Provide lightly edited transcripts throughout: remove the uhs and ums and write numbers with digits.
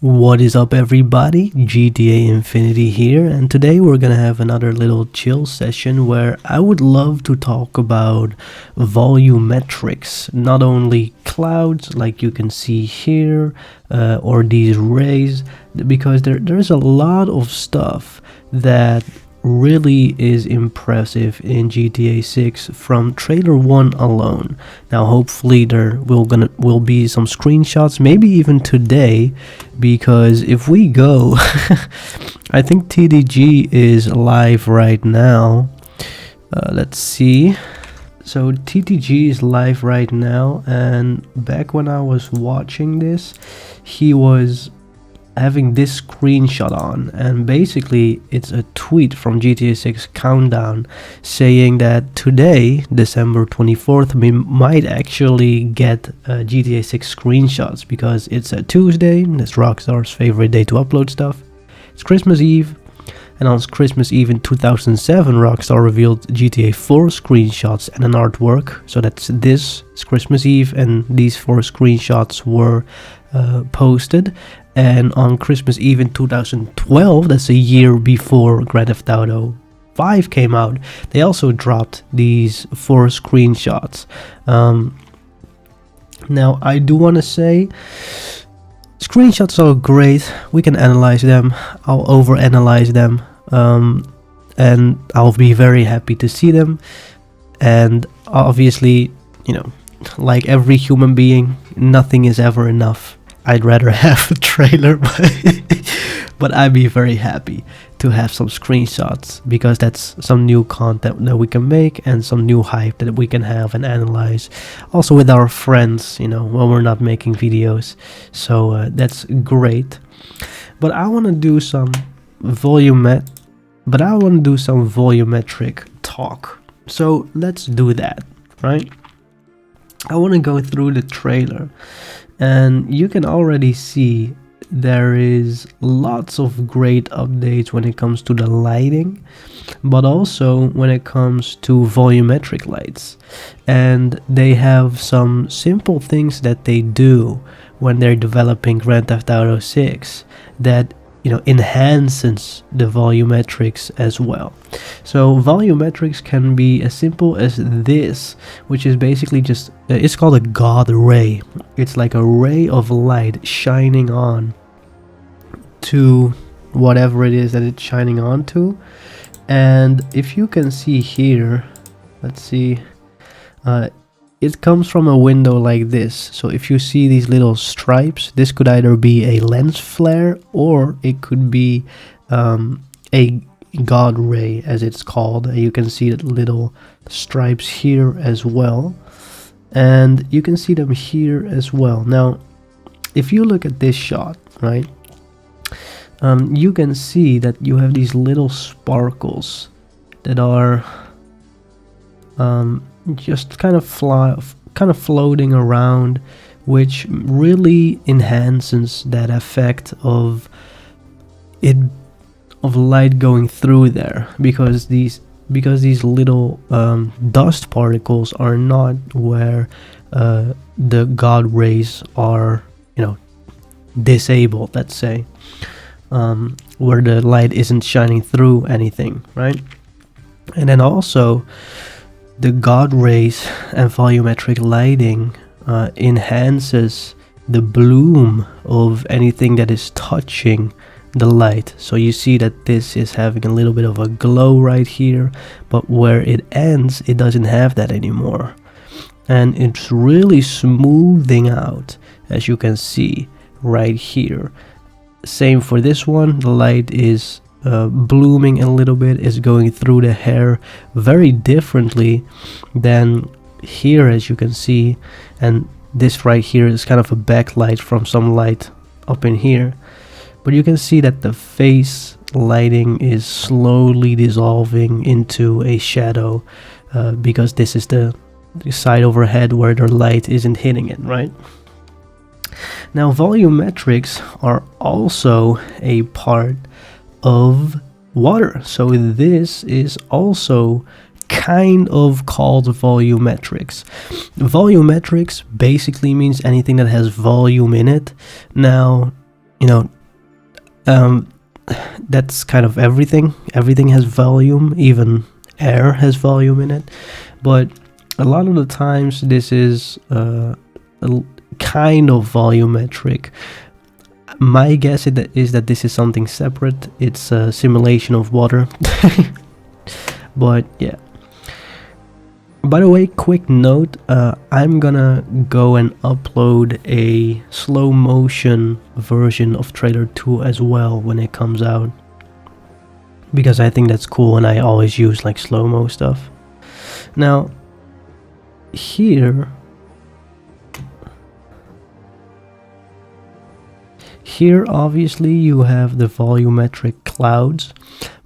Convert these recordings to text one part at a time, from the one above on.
What is up, everybody? GTA Infinity here, and today we're gonna have another little chill session where I would love to talk about volumetrics, not only clouds like you can see here or these rays, because there's a lot of stuff that really is impressive in GTA 6 from trailer 1 alone. Now hopefully there will be some screenshots, maybe even today, because if we go I think TDG is live right now. Let's see. So TTG is live right now, and back when I was watching this, he was having this screenshot on, and basically it's a tweet from GTA 6 Countdown saying that today, December 24th, we might actually get GTA 6 screenshots because it's a Tuesday. That's Rockstar's favorite day to upload stuff. It's Christmas Eve, and on Christmas Eve in 2007, Rockstar revealed GTA 4 screenshots and an artwork. So that's this Christmas Eve, and these 4 screenshots were posted. And on Christmas Eve in 2012, that's a year before Grand Theft Auto 5 came out, they also dropped these 4 screenshots. Now, I do want to say, screenshots are great. We can analyze them. I'll overanalyze them. And I'll be very happy to see them. And obviously, you know, like every human being, nothing is ever enough. I'd rather have a trailer, but I'd be very happy to have some screenshots, because that's some new content that we can make and some new hype that we can have and analyze also with our friends, you know, when we're not making videos. So that's great. But I want to do some volumetric talk. So let's do that, right? I want to go through the trailer, and you can already see there is lots of great updates when it comes to the lighting, but also when it comes to volumetric lights. And they have some simple things that they do when they're developing Grand Theft Auto 6 that, you know, enhances the volumetrics as well. So volumetrics can be as simple as this, which is basically just it's called a God ray. It's like a ray of light shining on to whatever it is that it's shining on to. And if you can see here, let's see, it comes from a window like this. So if you see these little stripes, this could either be a lens flare or it could be a God ray, as it's called. You can see the little stripes here as well, and you can see them here as well. Now if you look at this shot, right, you can see that you have these little sparkles that are just kind of floating around, which really enhances that effect of light going through there, because these little dust particles are not where the God rays are, you know, disabled, let's say, where the light isn't shining through anything, right? And then also the God rays and volumetric lighting enhances the bloom of anything that is touching the light. So you see that this is having a little bit of a glow right here, but where it ends, it doesn't have that anymore. And it's really smoothing out, as you can see right here. Same for this one. The light is blooming a little bit, is going through the hair very differently than here, as you can see. And this right here is kind of a backlight from some light up in here, but you can see that the face lighting is slowly dissolving into a shadow, because this is the side overhead where the light isn't hitting it, right? Now volumetrics are also a part of water, so this is also kind of called volumetrics. Volumetrics basically means anything that has volume in it. Now you know, um, that's kind of everything. Everything has volume, even air has volume in it. But a lot of the times this is kind of volumetric. My guess is that this is something separate. It's a simulation of water. But yeah. By the way, quick note, I'm gonna go and upload a slow motion version of Trailer 2 as well when it comes out, because I think that's cool and I always use like slow-mo stuff. Now here obviously you have the volumetric clouds,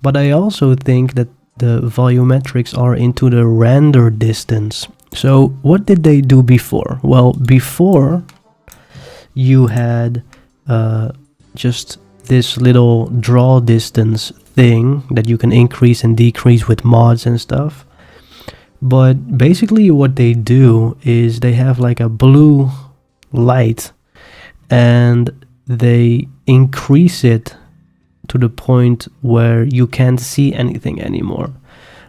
but I also think that the volumetrics are into the render distance. So what did they do before? Well, before you had just this little draw distance thing that you can increase and decrease with mods and stuff. But basically what they do is they have like a blue light and they increase it to the point where you can't see anything anymore.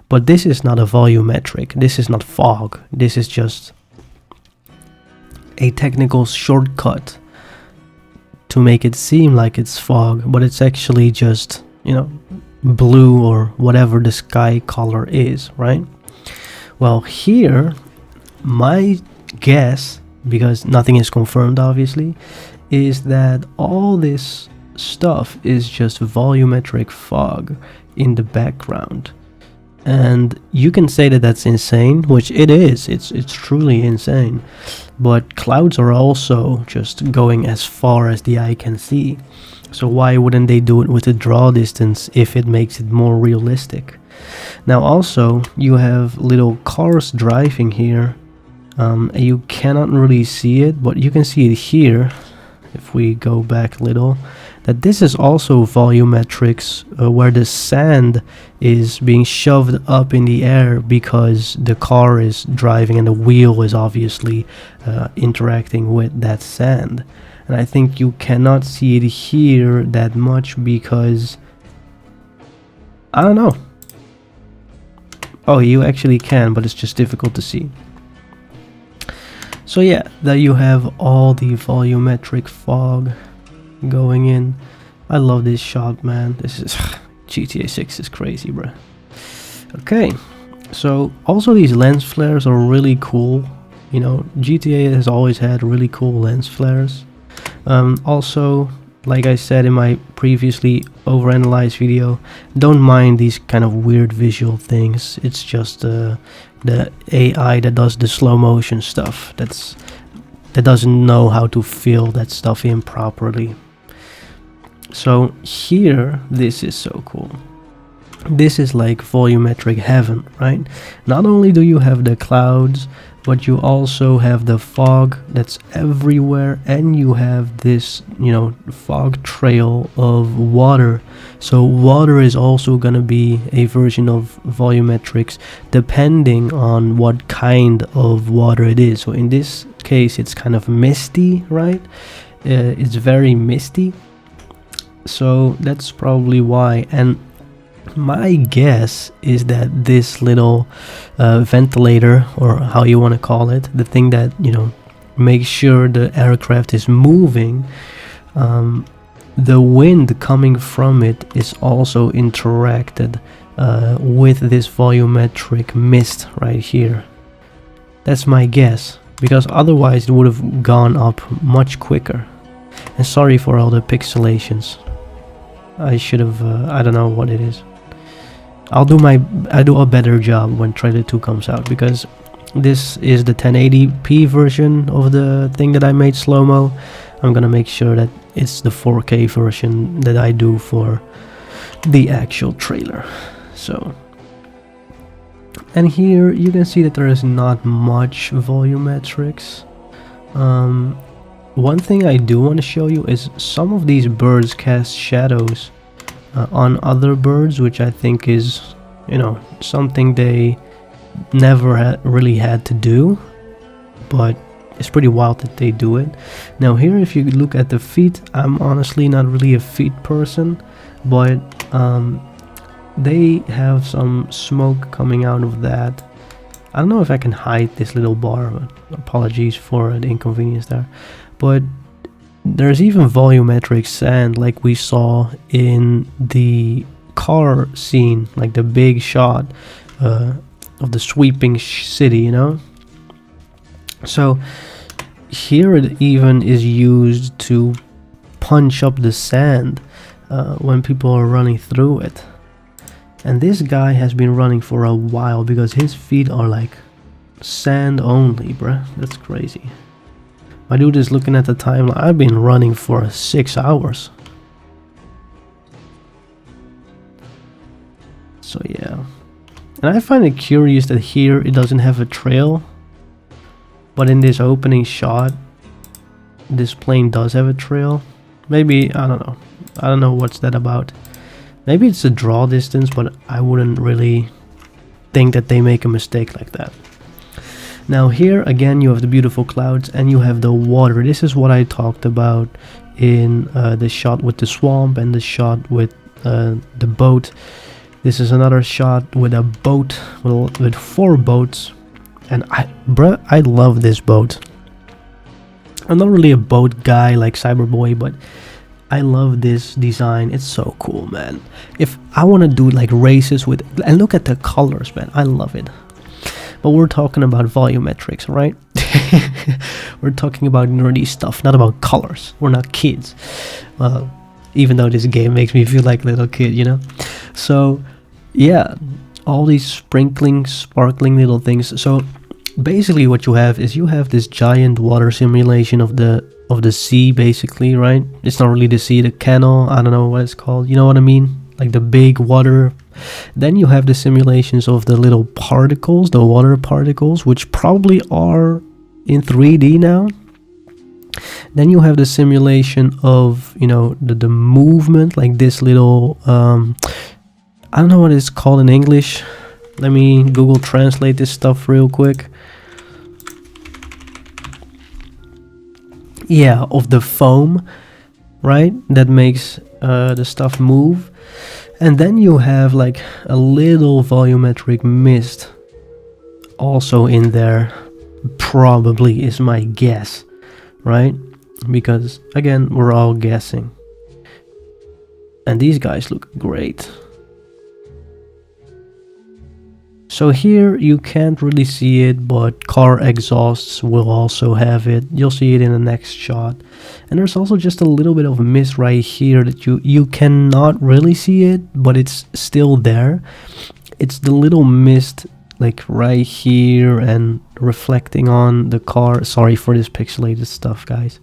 But this is not a volumetric, this is not fog, this is just a technical shortcut to make it seem like it's fog, but it's actually just, you know, blue or whatever the sky color is, right? Well, here, my guess, because nothing is confirmed obviously, is that all this stuff is just volumetric fog in the background. And you can say that that's insane, which it is, it's truly insane, but clouds are also just going as far as the eye can see, so why wouldn't they do it with a draw distance if it makes it more realistic? Now also you have little cars driving here, and you cannot really see it, but you can see it here if we go back a little, that this is also volumetrics, where the sand is being shoved up in the air because the car is driving and the wheel is obviously interacting with that sand. And I think you cannot see it here that much because, I don't know. Oh, you actually can, but it's just difficult to see. So yeah, there you have all the volumetric fog going in. I love this shot, man. This is GTA 6 is crazy, bro. Okay, so also these lens flares are really cool. You know, GTA has always had really cool lens flares. Also, like I said in my previously overanalyzed video, don't mind these kind of weird visual things. It's just the AI that does the slow motion stuff that doesn't know how to fill that stuff in properly. So here, this is so cool. This is like volumetric heaven, right? Not only do you have the clouds, but you also have the fog that's everywhere, and you have this, you know, fog trail of water. So water is also gonna be a version of volumetrics depending on what kind of water it is. So in this case it's kind of misty, right? It's very misty, so that's probably why. And my guess is that this little ventilator, or how you want to call it, the thing that, you know, makes sure the aircraft is moving, the wind coming from it is also interacted with this volumetric mist right here. That's my guess, because otherwise it would have gone up much quicker. And sorry for all the pixelations. I should have, I don't know what it is. I'll do a better job when Trailer 2 comes out, because this is the 1080p version of the thing that I made slow-mo. I'm gonna make sure that it's the 4K version that I do for the actual trailer. So, and here you can see that there is not much volumetrics. One thing I do want to show you is some of these birds cast shadows on other birds, which I think is, you know, something they never really had to do, but it's pretty wild that they do it. Now here, if you look at the feet, I'm honestly not really a feet person, but they have some smoke coming out of that. I don't know if I can hide this little bar, but apologies for the inconvenience there. But there's even volumetric sand like we saw in the car scene, like the big shot of the sweeping city, you know? So here it even is used to punch up the sand when people are running through it. And this guy has been running for a while because his feet are like sand only, bruh. That's crazy. My dude is looking at the timeline. I've been running for 6 hours. So yeah. And I find it curious that here it doesn't have a trail. But in this opening shot, this plane does have a trail. Maybe, I don't know. I don't know what's that about. Maybe it's a draw distance, but I wouldn't really think that they make a mistake like that. Now here again you have the beautiful clouds and you have the water. This is what I talked about in the shot with the swamp and the shot with the boat. This is another shot with a boat, with 4 boats. And I love this boat. I'm not really a boat guy like Cyberboy, but I love this design. It's so cool, man. If I want to do like races with, and look at the colors, man, I love it. But we're talking about volumetrics, right? We're talking about nerdy stuff, not about colors. We're not kids. Even though this game makes me feel like a little kid, you know? So yeah, all these sparkling little things. So basically what you have is you have this giant water simulation of the sea, basically, right? It's not really the sea, the canal, I don't know what it's called, you know what I mean? Like the big water. Then you have the simulations of the little particles, the water particles, which probably are in 3D now. Then you have the simulation of, you know, the movement, like this little I don't know what it's called in English. Let me Google translate this stuff real quick. Yeah, of the foam, right? That makes the stuff move. And then you have like a little volumetric mist also in there, probably, is my guess, right? Because again, we're all guessing. And these guys look great. So here you can't really see it, but car exhausts will also have it. You'll see it in the next shot. And there's also just a little bit of mist right here that you cannot really see it, but it's still there. It's the little mist like right here and reflecting on the car. Sorry for this pixelated stuff, guys.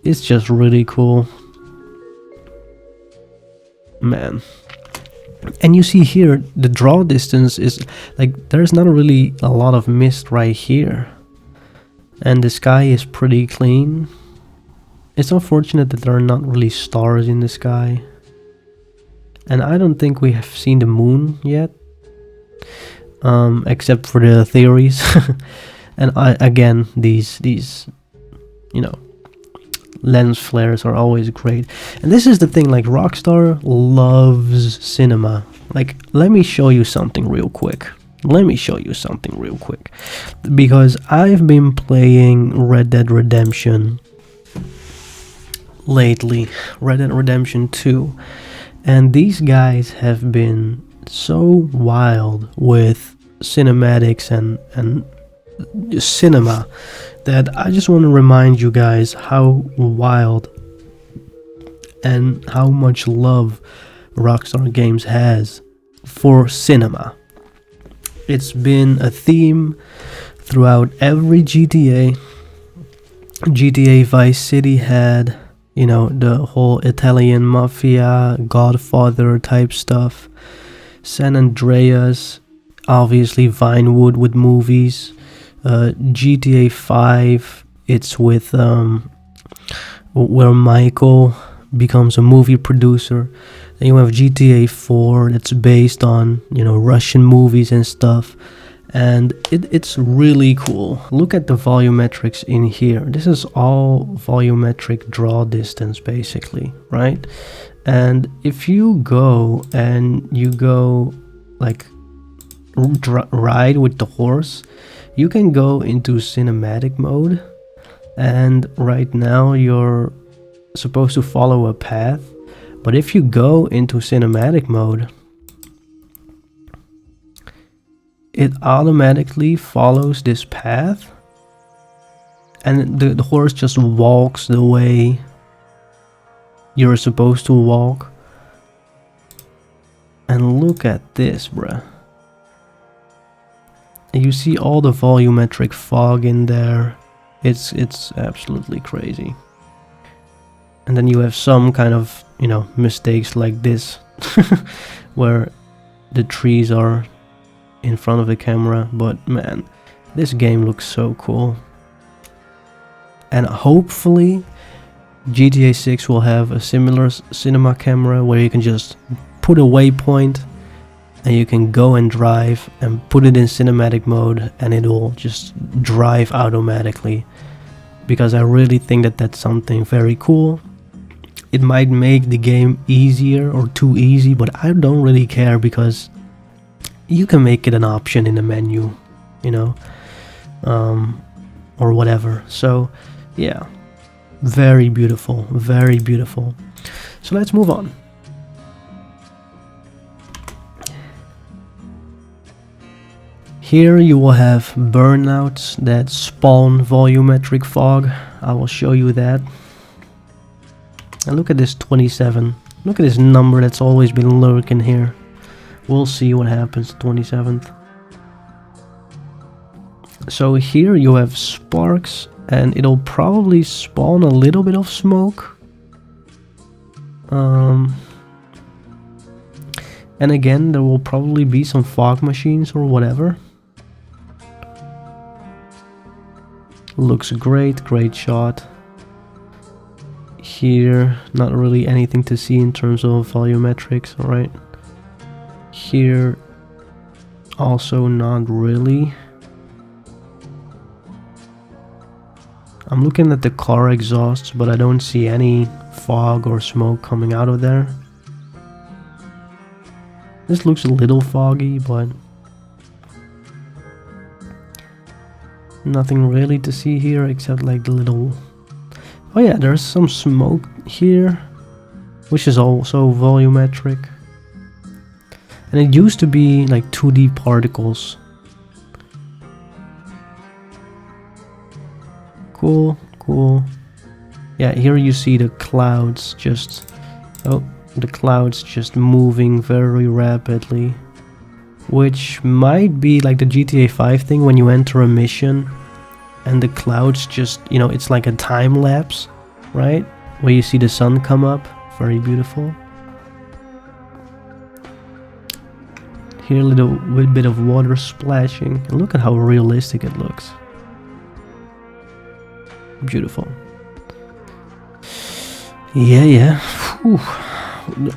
It's just really cool. Man. And you see here the draw distance is like there's not really a lot of mist right here, and the sky is pretty clean. It's unfortunate that there are not really stars in the sky, and I don't think we have seen the moon yet, except for the theories. And again, these you know, lens flares are always great. And this is the thing, like Rockstar loves cinema. Like, let me show you something real quick. Because I've been playing Red Dead Redemption lately, Red Dead Redemption 2, and these guys have been so wild with cinematics and cinema that I just want to remind you guys how wild and how much love Rockstar Games has for cinema. It's been a theme throughout every GTA. GTA Vice City had, you know, the whole Italian mafia, Godfather type stuff. San Andreas, obviously Vinewood with movies. GTA 5, it's with where Michael becomes a movie producer. Then you have GTA 4, that's based on, you know, Russian movies and stuff. and it's really cool. Look at the volumetrics in here. This is all volumetric draw distance basically, right? And if you go and you go like ride with the horse, you can go into cinematic mode, and right now you're supposed to follow a path, but if you go into cinematic mode, it automatically follows this path, and the horse just walks the way you're supposed to walk. And look at this, bruh. You see all the volumetric fog in there. It's absolutely crazy. And then you have some kind of, you know, mistakes like this where the trees are in front of the camera, but man, this game looks so cool. And hopefully GTA 6 will have a similar cinema camera where you can just put a waypoint and you can go and drive and put it in cinematic mode and it will just drive automatically, because I really think that that's something very cool. It might make the game easier or too easy, but I don't really care, because you can make it an option in the menu, you know, or whatever. So yeah, very beautiful, very beautiful. So let's move on. Here you will have burnouts that spawn volumetric fog. I will show you that. And look at this 27. Look at this number that's always been lurking here. We'll see what happens 27th. So here you have sparks, and it'll probably spawn a little bit of smoke. And again, there will probably be some fog machines or whatever. Looks great, great shot. Here, not really anything to see in terms of volumetrics, alright. Here, also not really. I'm looking at the car exhausts, but I don't see any fog or smoke coming out of there. This looks a little foggy, but nothing really to see here except like the little... Oh yeah, there's some smoke here, which is also volumetric. And it used to be like 2D particles. Cool, cool. Yeah, here you see the clouds just... Oh, the clouds just moving very rapidly. Which might be like the GTA 5 thing when you enter a mission and the clouds just, you know, it's like a time lapse, right? Where you see the sun come up. Very beautiful. Here a little bit of water splashing. And look at how realistic it looks. Beautiful. Yeah. Whew.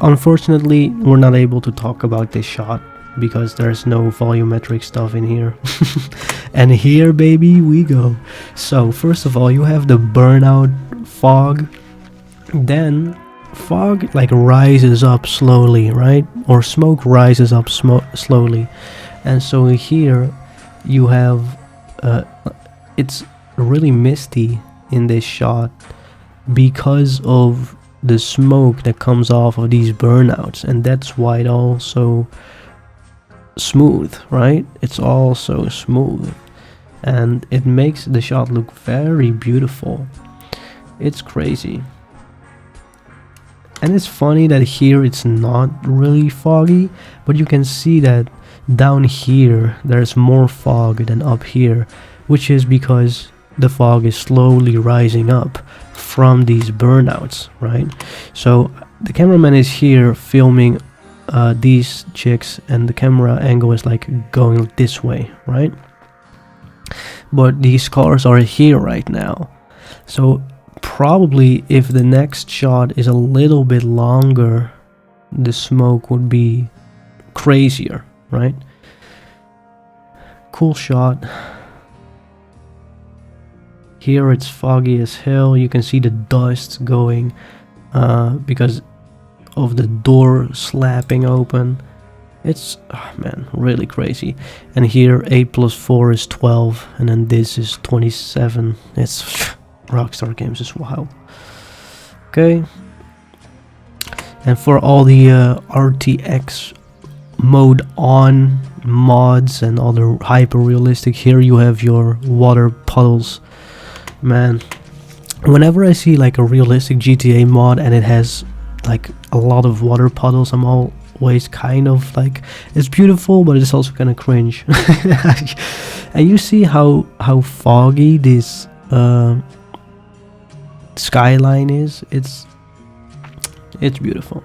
Unfortunately, we're not able to talk about this shot because there's no volumetric stuff in here. And here, baby, we go. So first of all, you have the burnout fog. Then fog like rises up slowly, right? Or smoke rises up slowly. And so here you have it's really misty in this shot because of the smoke that comes off of these burnouts, and that's why it also smooth, right? It's all so smooth and it makes the shot look very beautiful. It's crazy. And it's funny that here it's not really foggy, but you can see that down here there's more fog than up here, which is because the fog is slowly rising up from these burnouts, right? So the cameraman is here filming these chicks and the camera angle is like going this way, right? But these cars are here right now. So probably if the next shot is a little bit longer, the smoke would be crazier, right? Cool shot. Here it's foggy as hell. You can see the dust going because of the door slapping open. It's, oh man, really crazy. And here 8 plus 4 is 12, and then this is 27. It's Rockstar Games is wild. Okay. And for all the RTX mode on mods and other hyper realistic, here you have your water puddles. Man, whenever I see like a realistic GTA mod and it has like a lot of water puddles, I'm always kind of like, it's beautiful, but it's also kind of cringe. And you see how foggy this skyline is. It's beautiful.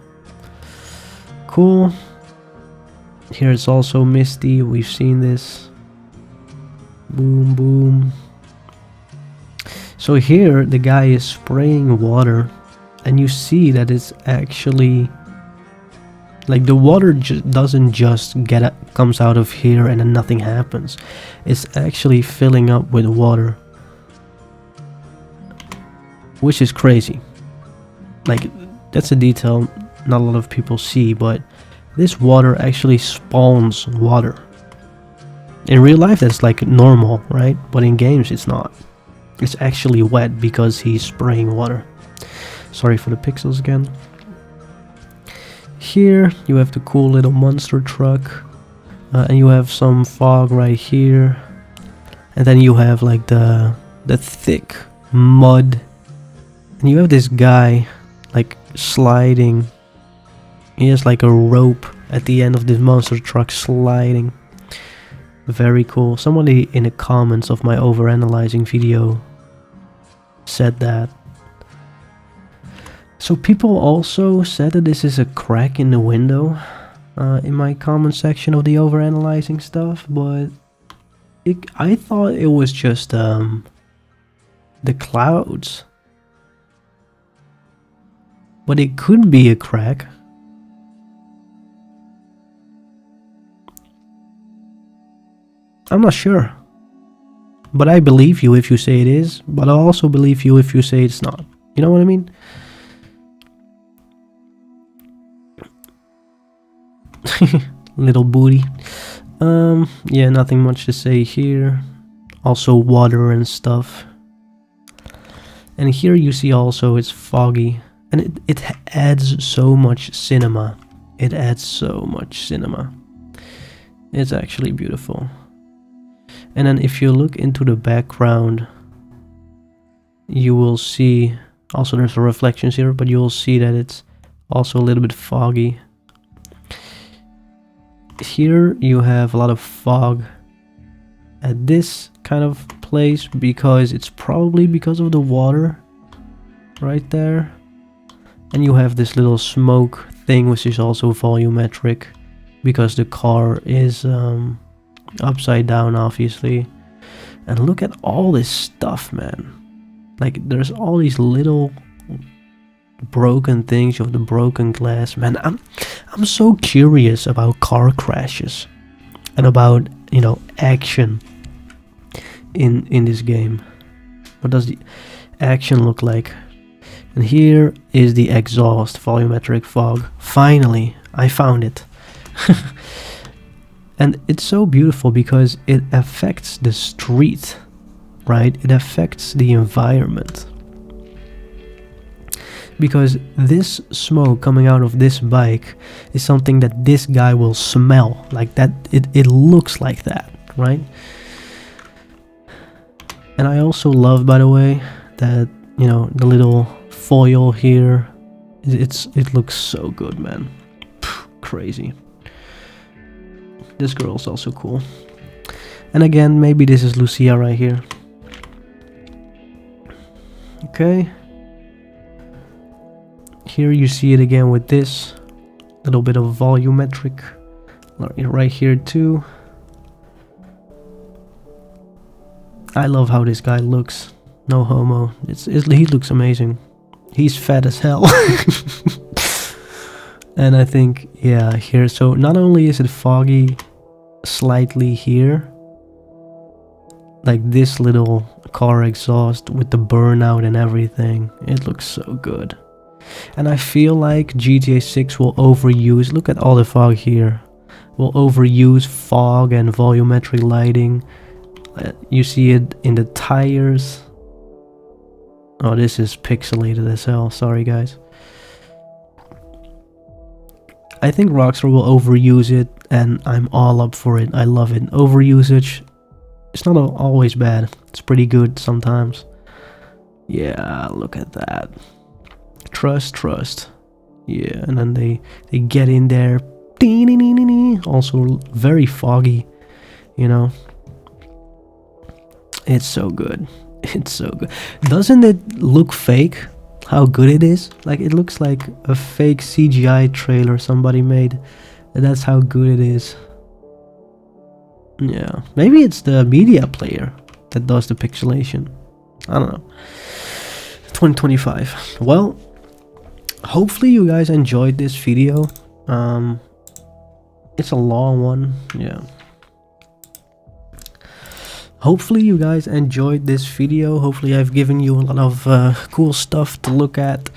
Cool. Here it's also misty. We've seen this. Boom, boom. So here the guy is spraying water, and you see that it's actually like the water doesn't just comes out of here and then nothing happens. It's actually filling up with water, which is crazy. Like, that's a detail not a lot of people see, but this water actually spawns water. In real life that's like normal, right? But in games it's not. It's actually wet because he's spraying water. Sorry for the pixels again. Here you have the cool little monster truck, and you have some fog right here, and then you have like the thick mud, and you have this guy like sliding. He has like a rope at the end of this monster truck sliding. Very cool. Somebody in the comments of my overanalyzing video said that. So people also said that this is a crack in the window in my comment section of the overanalyzing stuff, but I thought it was just the clouds. But it could be a crack. I'm not sure. But I believe you if you say it is, but I also believe you if you say it's not. You know what I mean? Little booty. Yeah, nothing much to say here. Also water and stuff. And here you see also it's foggy. And it adds so much cinema. It adds so much cinema. It's actually beautiful. And then if you look into the background, you will see, also there's reflections here, but you will see that it's also a little bit foggy. Here you have a lot of fog at this kind of place because it's probably because of the water right there. And you have this little smoke thing, which is also volumetric because the car is upside down, obviously. And look at all this stuff, man. Like, there's all these little broken things. You have the broken glass. Man, I'm so curious about car crashes and about, you know, action in this game. What does the action look like? And here is the exhaust volumetric fog. Finally, I found it. And it's so beautiful because it affects the street, right? It affects the environment. Because this smoke coming out of this bike is something that this guy will smell. Like that, it looks like that, right? And I also love, by the way, that, you know, the little foil here, it looks so good, man. Crazy. This girl's also cool. And again, maybe this is Lucia right here. Okay. Here you see it again with this little bit of volumetric right here too. I love how this guy looks. No homo. He looks amazing. He's fat as hell. And I think, yeah, here, so not only is it foggy slightly here, like this little car exhaust with the burnout and everything. It looks so good. And I feel like GTA 6 will overuse, look at all the fog here, will overuse fog and volumetric lighting. You see it in the tires. Oh, this is pixelated as hell, sorry guys. I think Rockstar will overuse it, and I'm all up for it. I love it. Overusage, it's not always bad. It's pretty good sometimes. Yeah, look at that. Trust. Yeah, and then they get in there. Also very foggy, you know. It's so good. It's so good. Doesn't it look fake? How good it is? Like, it looks like a fake CGI trailer somebody made. And that's how good it is. Yeah, maybe it's the media player that does the pixelation. I don't know. 2025. Well, hopefully you guys enjoyed this video. It's a long one. Yeah. Hopefully you guys enjoyed this video. Hopefully I've given you a lot of cool stuff to look at.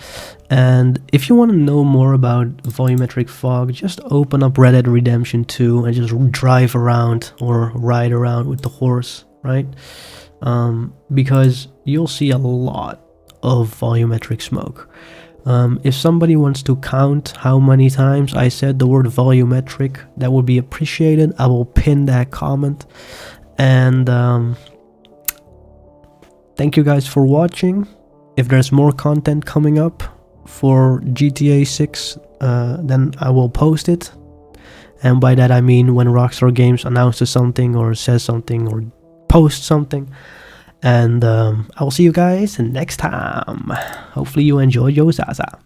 And if you want to know more about volumetric fog, just open up Red Dead Redemption 2 and just drive around or ride around with the horse, right? Because you'll see a lot of volumetric smoke. If somebody wants to count how many times I said the word volumetric, that would be appreciated. I will pin that comment. And thank you guys for watching. If there's more content coming up for GTA 6, then I will post it. And by that I mean when Rockstar Games announces something or says something or posts something. And I will see you guys next time. Hopefully you enjoyed your Zaza.